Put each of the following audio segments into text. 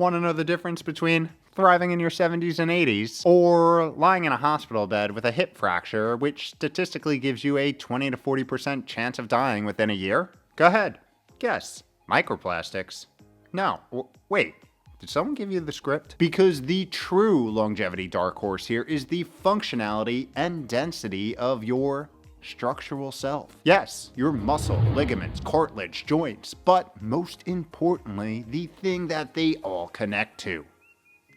Want to know the difference between thriving in your 70s and 80s or lying in a hospital bed with a hip fracture, which statistically gives you a 20 to 40% chance of dying within a year? Go ahead. Guess. Microplastics. No. Wait. Did someone give you the script? Because the true longevity dark horse here is the functionality and density of your structural self. Yes, your muscle, ligaments, cartilage, joints, but most importantly, the thing that they all connect to,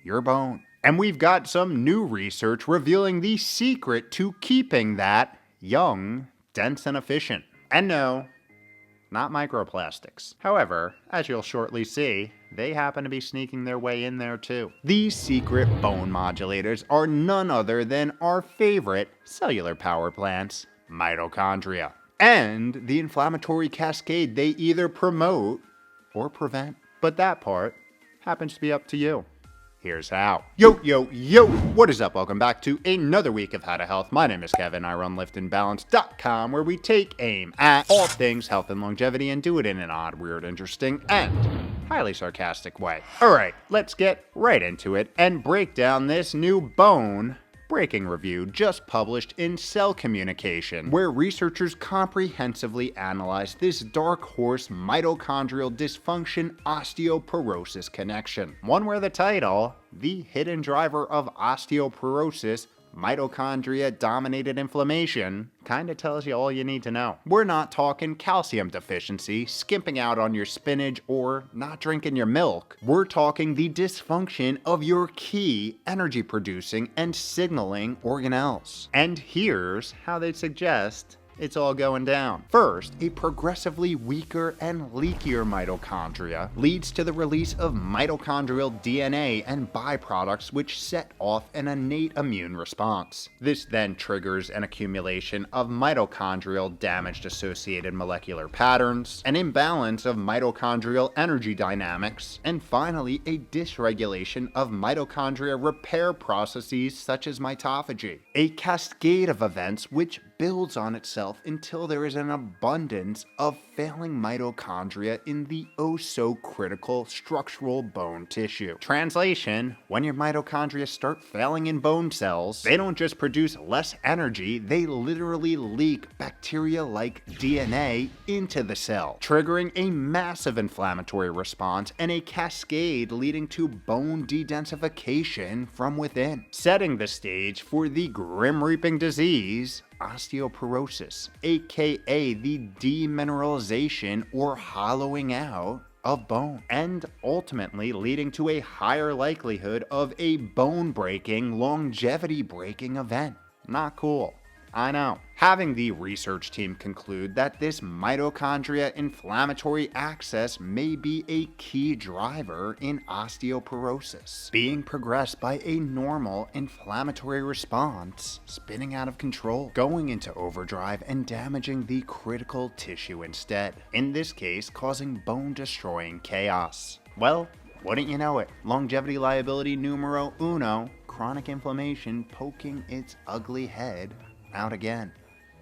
your bone. And we've got some new research revealing the secret to keeping that young, dense, and efficient. And no, not microplastics. However, as you'll shortly see, they happen to be sneaking their way in there too. These secret bone modulators are none other than our favorite cellular power plants, mitochondria, and the inflammatory cascade they either promote or prevent. But that part happens to be up to you. Here's how. Yo, what is up? Welcome back to another week of How to Health. My name is Kevin. I run liftandbalance.com, where we take aim at all things health and longevity and do it in an odd, weird, interesting, and highly sarcastic way. Alright, let's get right into it and break down this new bone breaking review just published in Cell Communication, where researchers comprehensively analyzed this dark horse mitochondrial dysfunction osteoporosis connection. One where the title, The Hidden Driver of Osteoporosis, Mitochondria-Dominated Inflammation, kinda tells you all you need to know. We're not talking calcium deficiency, skimping out on your spinach, or not drinking your milk. We're talking the dysfunction of your key energy-producing and signaling organelles. And here's how they suggest it's all going down. First, a progressively weaker and leakier mitochondria leads to the release of mitochondrial DNA and byproducts which set off an innate immune response. This then triggers an accumulation of mitochondrial damaged associated molecular patterns, an imbalance of mitochondrial energy dynamics, and finally a dysregulation of mitochondria repair processes such as mitophagy. A cascade of events which builds on itself until there is an abundance of failing mitochondria in the oh-so-critical structural bone tissue. Translation: when your mitochondria start failing in bone cells, they don't just produce less energy, they literally leak bacteria-like DNA into the cell, triggering a massive inflammatory response and a cascade leading to bone dedensification from within, setting the stage for the grim-reaping disease osteoporosis, aka the demineralization or hollowing out of bone, and ultimately leading to a higher likelihood of a bone-breaking, longevity-breaking event. Not cool. I know. Having the research team conclude that this mitochondria inflammatory axis may be a key driver in osteoporosis, being progressed by a normal inflammatory response, spinning out of control, going into overdrive and damaging the critical tissue instead, in this case causing bone-destroying chaos. Well, wouldn't you know it, longevity liability numero uno, chronic inflammation poking its ugly head out again.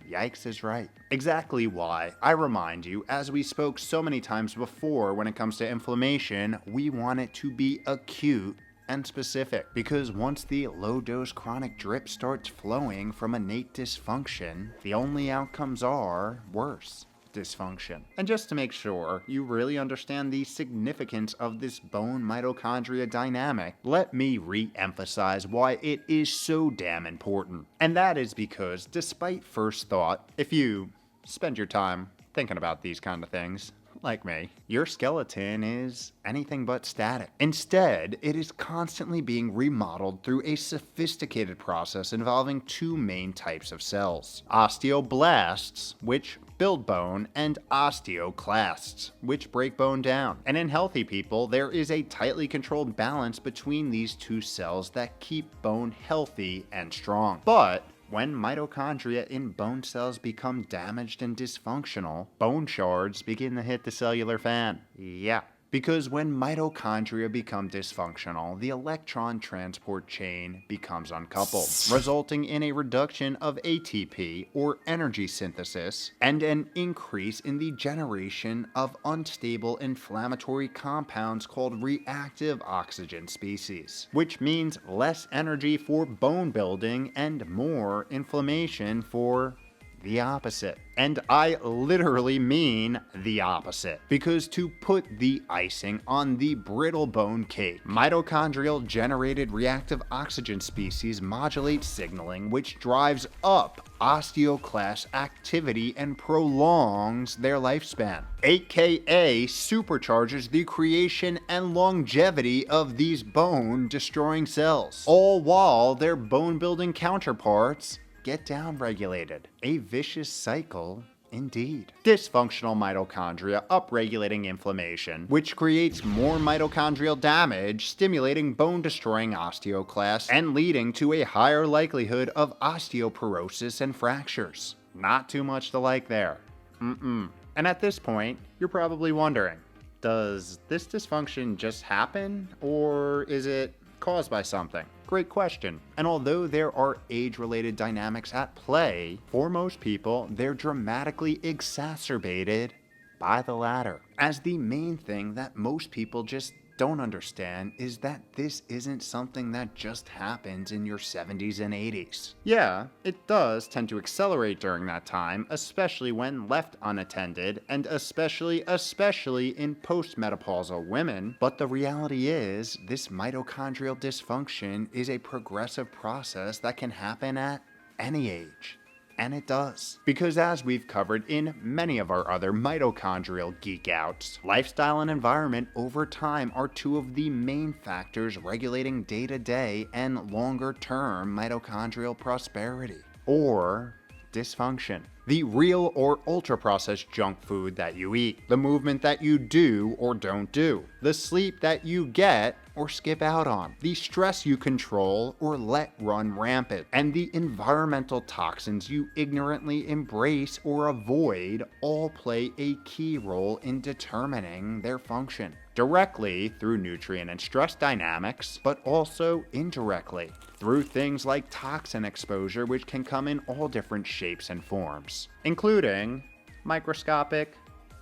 Yikes is right. Exactly why, I remind you, as we spoke so many times before when it comes to inflammation, we want it to be acute and specific. Because once the low-dose chronic drip starts flowing from innate dysfunction, the only outcomes are worse dysfunction. And just to make sure you really understand the significance of this bone mitochondria dynamic, let me re-emphasize why it is so damn important. And that is because, despite first thought, if you spend your time thinking about these kind of things, like me, your skeleton is anything but static. Instead, it is constantly being remodeled through a sophisticated process involving two main types of cells: osteoblasts, which build bone, and osteoclasts, which break bone down. And in healthy people, there is a tightly controlled balance between these two cells that keep bone healthy and strong. But when mitochondria in bone cells become damaged and dysfunctional, bone shards begin to hit the cellular fan. Yeah, Because when mitochondria become dysfunctional, the electron transport chain becomes uncoupled, resulting in a reduction of ATP, or energy synthesis, and an increase in the generation of unstable inflammatory compounds called reactive oxygen species, which means less energy for bone building and more inflammation for the opposite. And I literally mean the opposite. Because to put the icing on the brittle bone cake, mitochondrial generated reactive oxygen species modulate signaling, which drives up osteoclast activity and prolongs their lifespan, aka supercharges the creation and longevity of these bone destroying cells, all while their bone building counterparts get downregulated. A vicious cycle indeed. Dysfunctional mitochondria upregulating inflammation, which creates more mitochondrial damage, stimulating bone-destroying osteoclasts and leading to a higher likelihood of osteoporosis and fractures. Not too much to like there. And at this point, you're probably wondering, does this dysfunction just happen, or is it caused by something? Great question. And although there are age-related dynamics at play, for most people, they're dramatically exacerbated by the latter. As the main thing that most people just don't understand is that this isn't something that just happens in your 70s and 80s. Yeah, it does tend to accelerate during that time, especially when left unattended, and especially in postmenopausal women, but the reality is, this mitochondrial dysfunction is a progressive process that can happen at any age. And it does. Because as we've covered in many of our other mitochondrial geek outs, lifestyle and environment over time are two of the main factors regulating day-to-day and longer-term mitochondrial prosperity, or dysfunction. The real or ultra-processed junk food that you eat, the movement that you do or don't do, the sleep that you get or skip out on, the stress you control or let run rampant, and the environmental toxins you ignorantly embrace or avoid all play a key role in determining their function. Directly through nutrient and stress dynamics, but also indirectly through things like toxin exposure, which can come in all different shapes and forms, including microscopic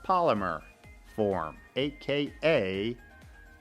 polymer form, aka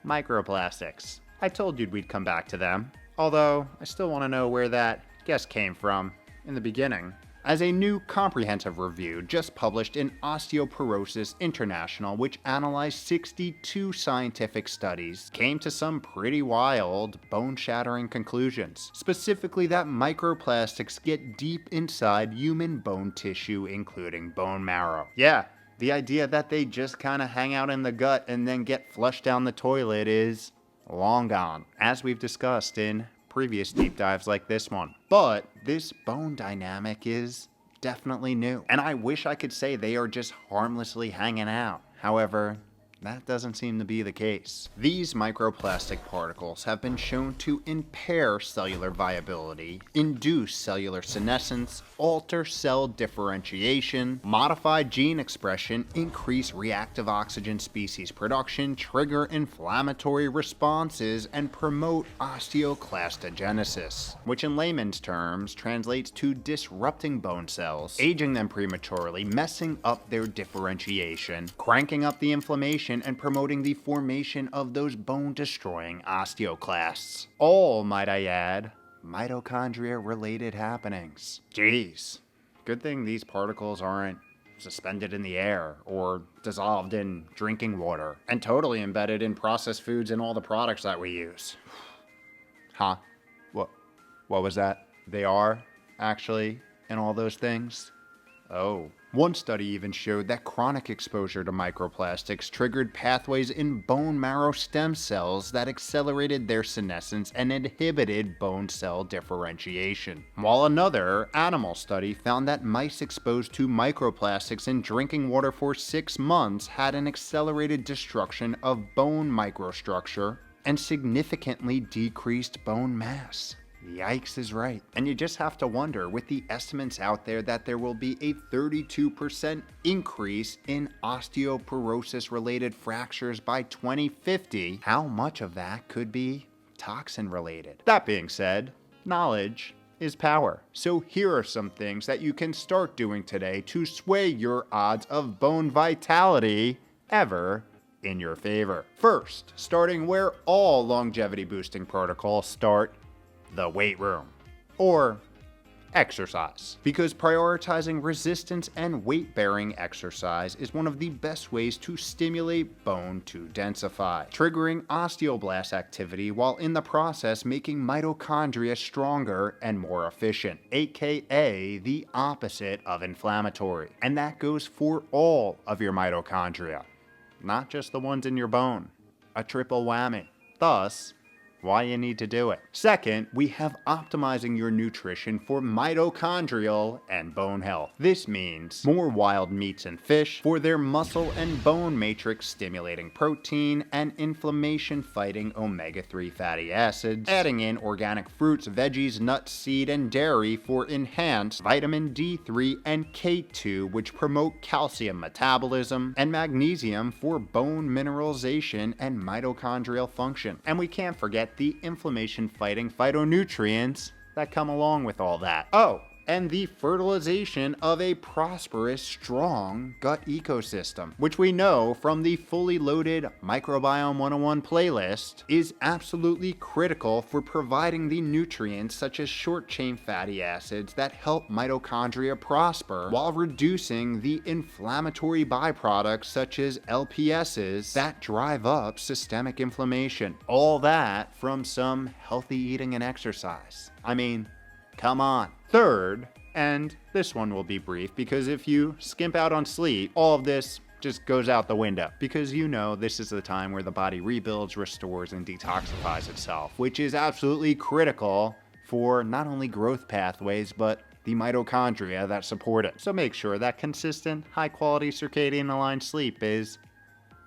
microplastics. I told you we'd come back to them, although I still want to know where that guess came from in the beginning. As a new comprehensive review just published in Osteoporosis International, which analyzed 62 scientific studies, came to some pretty wild, bone-shattering conclusions. Specifically that microplastics get deep inside human bone tissue, including bone marrow. Yeah, the idea that they just kind of hang out in the gut and then get flushed down the toilet is long gone, as we've discussed in previous deep dives like this one. But this bone dynamic is definitely new, and I wish I could say they are just harmlessly hanging out. However, that doesn't seem to be the case. These microplastic particles have been shown to impair cellular viability, induce cellular senescence, alter cell differentiation, modify gene expression, increase reactive oxygen species production, trigger inflammatory responses, and promote osteoclastogenesis, which in layman's terms translates to disrupting bone cells, aging them prematurely, messing up their differentiation, cranking up the inflammation, and promoting the formation of those bone-destroying osteoclasts. All, might I add, mitochondria-related happenings. Jeez. Good thing these particles aren't suspended in the air or dissolved in drinking water and totally embedded in processed foods and all the products that we use. Huh? What was that? They are actually in all those things? Oh. One study even showed that chronic exposure to microplastics triggered pathways in bone marrow stem cells that accelerated their senescence and inhibited bone cell differentiation. While another animal study found that mice exposed to microplastics in drinking water for 6 months had an accelerated destruction of bone microstructure and significantly decreased bone mass. Yikes is right. And you just have to wonder, with the estimates out there that there will be a 32% increase in osteoporosis related fractures by 2050, how much of that could be toxin related? That being said, knowledge is power. So here are some things that you can start doing today to sway your odds of bone vitality ever in your favor. First, starting where all longevity boosting protocols start, the weight room, or exercise. Because prioritizing resistance and weight-bearing exercise is one of the best ways to stimulate bone to densify, triggering osteoblast activity while in the process making mitochondria stronger and more efficient, aka the opposite of inflammatory. And that goes for all of your mitochondria, not just the ones in your bone. A triple whammy. Thus, why you need to do it. Second, we have optimizing your nutrition for mitochondrial and bone health. This means more wild meats and fish for their muscle and bone matrix stimulating protein and inflammation fighting omega-3 fatty acids, adding in organic fruits, veggies, nuts, seed, and dairy for enhanced vitamin D3 and K2, which promote calcium metabolism, and magnesium for bone mineralization and mitochondrial function. And we can't forget the inflammation-fighting phytonutrients that come along with all that. Oh, and the fertilization of a prosperous, strong gut ecosystem, which we know from the fully loaded Microbiome 101 playlist is absolutely critical for providing the nutrients such as short-chain fatty acids that help mitochondria prosper while reducing the inflammatory byproducts such as LPSs that drive up systemic inflammation. All that from some healthy eating and exercise. I mean, come on. Third, and this one will be brief because if you skimp out on sleep, all of this just goes out the window, because you know this is the time where the body rebuilds, restores, and detoxifies itself, which is absolutely critical for not only growth pathways, but the mitochondria that support it. So make sure that consistent, high-quality circadian aligned sleep is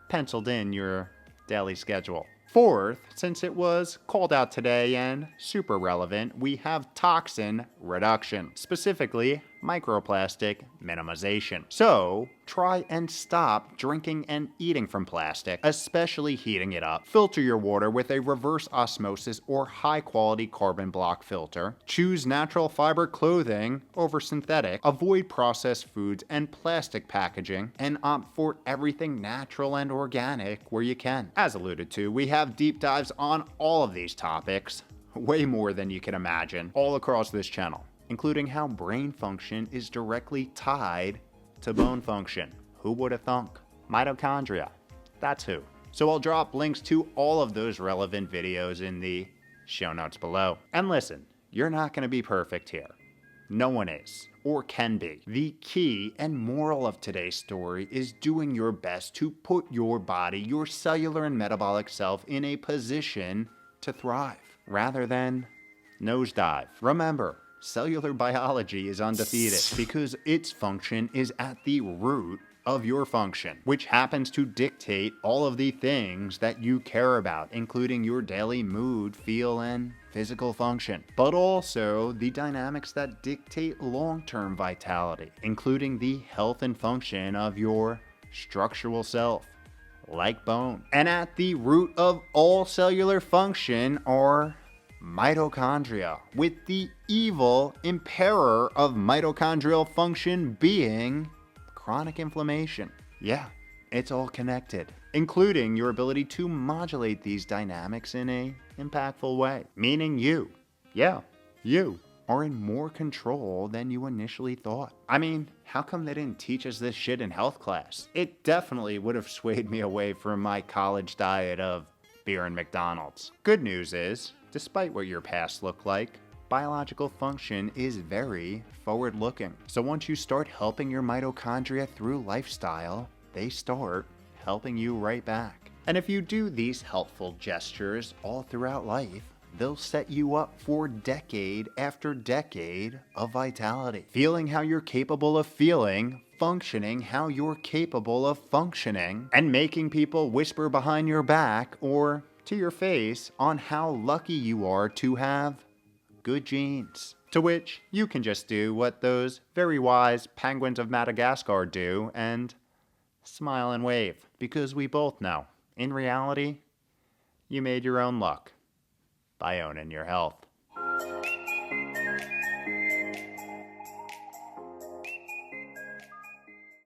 penciled in your daily schedule. Fourth, since it was called out today and super relevant, we have toxin reduction, specifically microplastic minimization. So, try and stop drinking and eating from plastic, especially heating it up. Filter your water with a reverse osmosis or high-quality carbon block filter. Choose natural fiber clothing over synthetic. Avoid processed foods and plastic packaging, and opt for everything natural and organic where you can. As alluded to, we have deep dives on all of these topics, way more than you can imagine, all across this channel, including how brain function is directly tied to bone function. Who would have thunk? Mitochondria. That's who. So I'll drop links to all of those relevant videos in the show notes below. And listen, you're not going to be perfect here. No one is, or can be. The key and moral of today's story is doing your best to put your body, your cellular and metabolic self, in a position to thrive, rather than nosedive. Remember, cellular biology is undefeated because its function is at the root of your function, which happens to dictate all of the things that you care about, including your daily mood, feel, and physical function, but also the dynamics that dictate long-term vitality, including the health and function of your structural self, like bone. And at the root of all cellular function are mitochondria, with the evil impairer of mitochondrial function being chronic inflammation. Yeah, it's all connected, including your ability to modulate these dynamics in a impactful way, meaning you are in more control than you initially thought. I mean, how come they didn't teach us this shit in health class? It definitely would have swayed me away from my college diet of beer and McDonald's. Good news is, despite what your past looked like, biological function is very forward-looking. So once you start helping your mitochondria through lifestyle, they start helping you right back. And if you do these helpful gestures all throughout life, they'll set you up for decade after decade of vitality. Feeling how you're capable of feeling, functioning how you're capable of functioning, and making people whisper behind your back or to your face on how lucky you are to have good genes. To which you can just do what those very wise penguins of Madagascar do and smile and wave. Because we both know, in reality, you made your own luck by owning your health.